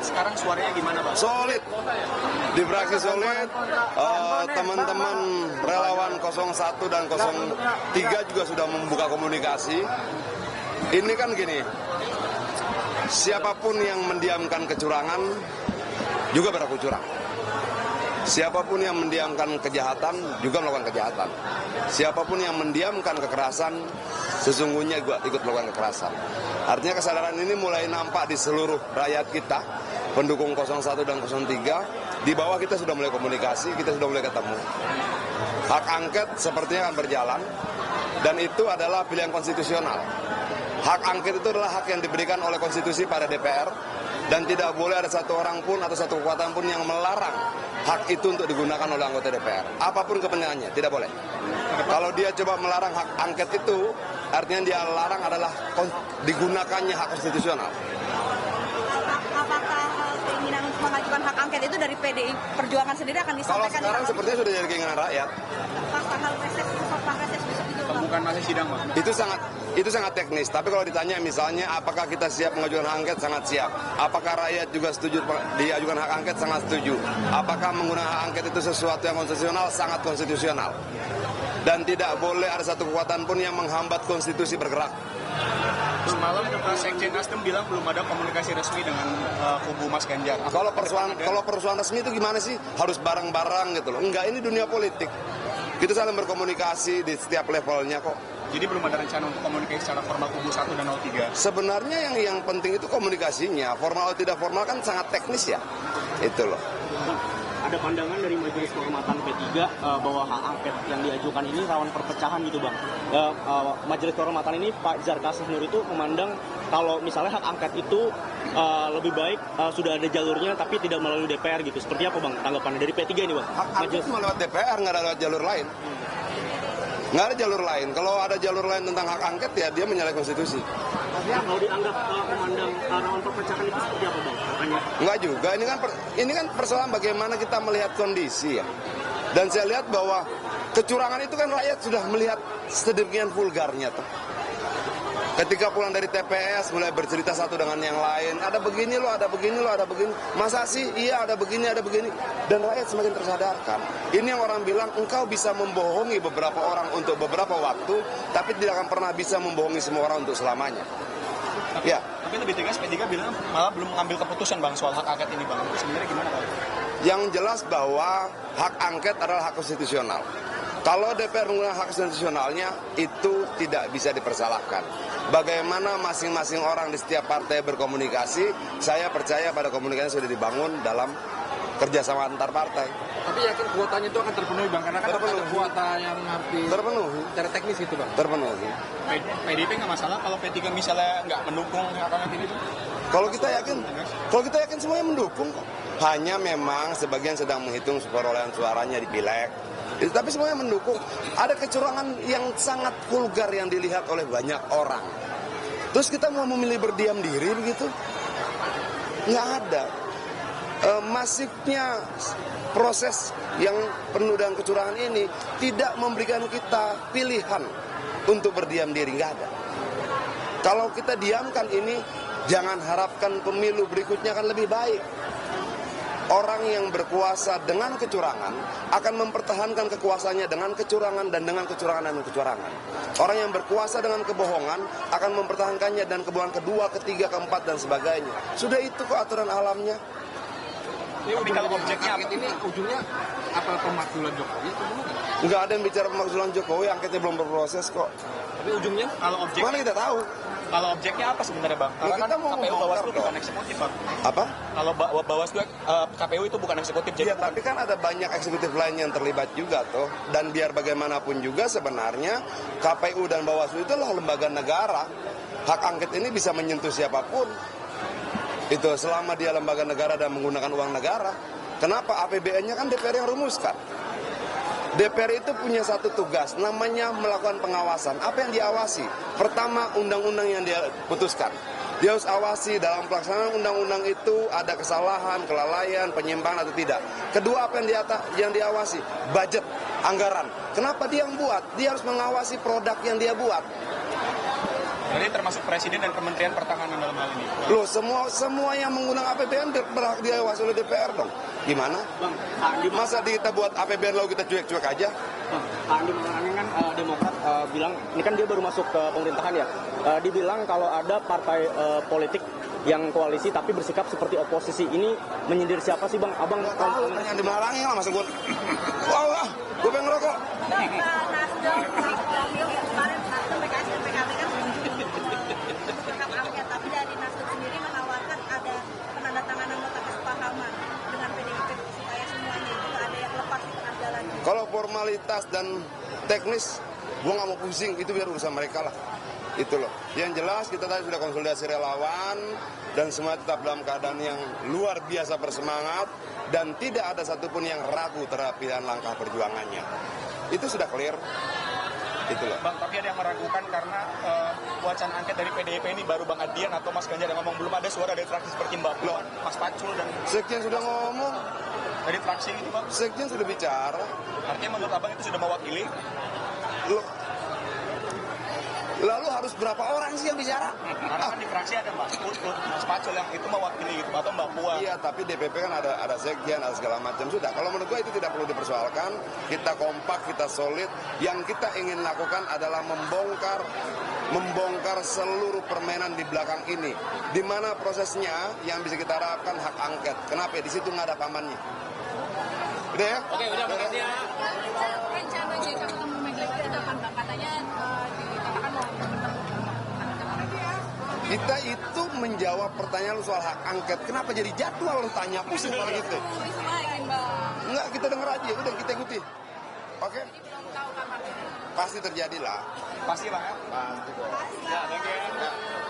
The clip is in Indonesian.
sekarang suaranya gimana, Bang? Solid. Di fraksi solid, teman-teman relawan 01 dan 03 juga sudah membuka komunikasi. Ini kan gini, siapapun yang mendiamkan kecurangan juga berlaku curang. Siapapun yang mendiamkan kejahatan juga melakukan kejahatan. Siapapun yang mendiamkan kekerasan sesungguhnya juga ikut melakukan kekerasan. Artinya kesadaran ini mulai nampak di seluruh rakyat kita, pendukung 01 dan 03. Di bawah kita sudah mulai komunikasi, kita sudah mulai ketemu. Hak angket sepertinya akan berjalan, dan itu adalah pilihan konstitusional. Hak angket itu adalah hak yang diberikan oleh konstitusi pada DPR, dan tidak boleh ada satu orang pun atau satu kekuatan pun yang melarang hak itu untuk digunakan oleh anggota DPR. Apapun kepentingannya, tidak boleh. Kalau dia coba melarang hak angket itu, artinya dia larang adalah digunakannya hak konstitusional. Apakah keinginan untuk mengajukan hak angket itu dari PDI Perjuangan sendiri akan disampaikan? Kalau sekarang sepertinya sudah jadi keinginan rakyat. Apakah hal reses besok itu? Bukan masih sidang, Bang? Itu sangat teknis. Tapi kalau ditanya misalnya apakah kita siap mengajukan hak angket, sangat siap. Apakah rakyat juga setuju diajukan hak angket, sangat setuju. Apakah menggunakan hak angket itu sesuatu yang konstitusional, sangat konstitusional. Dan tidak boleh ada satu kekuatan pun yang menghambat konstitusi bergerak. Semalam Sekjen Nasdem bilang belum ada komunikasi resmi dengan kubu Mas Ganjar. Kalau persoalan resmi itu gimana sih? Harus bareng-bareng gitu loh. Enggak, ini dunia politik. Kita saling berkomunikasi di setiap levelnya kok. Jadi belum ada rencana untuk komunikasi secara formal kubu 1 dan 03? Sebenarnya yang penting itu komunikasinya. Formal atau tidak formal kan sangat teknis ya. Itu loh. Ada pandangan dari Majelis Kehormatan P3 bahwa hak angket yang diajukan ini rawan perpecahan gitu, Bang. Majelis Kehormatan ini Pak Zarkasih Nur itu memandang kalau misalnya hak angket itu lebih baik sudah ada jalurnya tapi tidak melalui DPR gitu. Seperti apa, Bang, tanggapannya dari P3 ini, Bang? Hak angket cuma lewat DPR, nggak ada lewat jalur lain. Nggak ada jalur lain. Kalau ada jalur lain tentang hak angket ya dia menyalahi konstitusi. Kalau dianggap memandang rawan perpecahan itu seperti apa, Bang? Enggak juga, ini kan persoalan bagaimana kita melihat kondisi ya. Dan saya lihat bahwa kecurangan itu kan rakyat sudah melihat sedemikian vulgarnya tuh. Ketika pulang dari TPS mulai bercerita satu dengan yang lain, ada begini loh, ada begini loh, ada begini. Masa sih? Iya, ada begini, ada begini. Dan rakyat semakin tersadarkan. Ini yang orang bilang, engkau bisa membohongi beberapa orang untuk beberapa waktu, tapi tidak akan pernah bisa membohongi semua orang untuk selamanya. Tapi lebih tegas P3 bilang malah belum mengambil keputusan, Bang, soal hak angket ini, Bang. Sebenarnya gimana, Bang? Yang jelas bahwa hak angket adalah hak konstitusional. Kalau DPR menggunakan hak konstitusionalnya, itu tidak bisa dipersalahkan. Bagaimana masing-masing orang di setiap partai berkomunikasi, saya percaya pada komunikasi sudah dibangun dalam kerjasama antar partai. Tapi yakin kuotanya itu akan terpenuhi, Bang? Karena kan ada kuota yang harus terpenuhi. Secara teknis itu, Bang? Terpenuhi. PDIP nggak masalah kalau P3 misalnya nggak mendukung hak angket ini tuh? Kalau kita yakin semuanya mendukung kok. Hanya memang sebagian sedang menghitung perolehan suaranya di pileg. Tapi semuanya mendukung. Ada kecurangan yang sangat vulgar yang dilihat oleh banyak orang. Terus kita mau memilih berdiam diri begitu? Nggak ada. Masifnya proses yang penuh dengan kecurangan ini tidak memberikan kita pilihan untuk berdiam diri. Nggak ada. Kalau kita diamkan ini, jangan harapkan pemilu berikutnya akan lebih baik. Orang yang berkuasa dengan kecurangan akan mempertahankan kekuasaannya dengan kecurangan dan dengan kecurangan dan kecurangan. Orang yang berkuasa dengan kebohongan akan mempertahankannya dan kebohongan kedua, ketiga, keempat dan sebagainya. Sudah itu kok aturan alamnya. Tapi kalau objeknya ini ujungnya apa, pemakzulan Jokowi atau gimana? Nggak ada yang bicara pemakzulan Jokowi, angketnya belum berproses kok. Tapi ujungnya kalau objek mana kita tahu? Kalau objeknya apa sebenarnya, Bang? Karena kita kan mau KPU membongkar Bawaslu bukan eksekutif, Bang. Apa? Kalau Bawaslu KPU itu bukan eksekutif. Jadi Ya, tapi kan ada banyak eksekutif lain yang terlibat juga toh. Dan biar bagaimanapun juga sebenarnya KPU dan Bawaslu itu adalah lembaga negara. Hak angket ini bisa menyentuh siapapun. Itu selama dia lembaga negara dan menggunakan uang negara. Kenapa? APBN-nya kan DPR yang rumuskan. DPR itu punya satu tugas, namanya melakukan pengawasan. Apa yang diawasi? Pertama, undang-undang yang dia putuskan. Dia harus awasi dalam pelaksanaan undang-undang itu ada kesalahan, kelalaian, penyimpangan atau tidak. Kedua, apa yang diawasi? Budget, anggaran. Kenapa dia yang buat? Dia harus mengawasi produk yang dia buat. Jadi termasuk Presiden dan Kementerian Pertahanan dalam hal ini. Loh, semua yang menggunakan APBN berhak diawasi oleh DPR dong. Gimana? Bang, Andi Masa kita buat APBN lalu kita cuek-cuek aja? Andi Malarangeng kan Demokrat bilang, ini kan dia baru masuk ke pemerintahan ya, dibilang kalau ada partai politik yang koalisi tapi bersikap seperti oposisi, ini menyindir siapa sih Bang? Abang Nggak tahu, tanya di Malang lah, masa gue... Wah, gue pengen ngerokok. Nasdem, kemarin Nasdem, PKS, dan PKB kan hak angket, tapi dari Nasdem sendiri menawarkan ada penandatanganan nota kesepahaman dengan PDIP supaya semuanya itu nggak ada yang lepas di tengah jalan. Kalau formalitas dan teknis, gue nggak mau pusing, itu biar urusan mereka lah. Itu loh. Yang jelas kita tadi sudah konsolidasi relawan dan semua tetap dalam keadaan yang luar biasa bersemangat dan tidak ada satupun yang ragu terhadap pilihan langkah perjuangannya. Itu sudah clear. Itu loh. Bang, tapi ada yang meragukan karena wacana angket dari PDIP ini baru Bang Adian atau Mas Ganjar yang ngomong, belum ada suara dari fraksi seperti Mbak Puan, Mas Pacul dan Sekjen sudah ngomong, dari fraksi ini Bang. Sekjen sudah bicara. Artinya menurut Abang itu sudah mewakili. Lalu harus berapa orang sih yang bicara? Karena kan di fraksi ada Mas Pacul yang itu mewakili gitu, atau Mbak Puan. Iya, tapi DPP kan ada sekjen, ada segala macam. Sudah, kalau menurut gue itu tidak perlu dipersoalkan. Kita kompak, kita solid. Yang kita ingin lakukan adalah membongkar seluruh permainan di belakang ini. Di mana prosesnya yang bisa kita harapkan hak angket. Kenapa? Di situ nggak ada pamannya. Udah ya? Oke, udah makasih ya. Rencana JK ketemu Megawati itu kapan Bang? Katanya dikatakan mau bertemu. Kita itu menjawab pertanyaan lu soal hak angket. Kenapa jadi jadwal lu tanya pusing malah gitu? Enggak, kita denger aja. Udah, kita ikuti. Oke? Belum tahu kapan. Pasti terjadi lah. Pastilah ya. Pasti kok. Ya, thank you.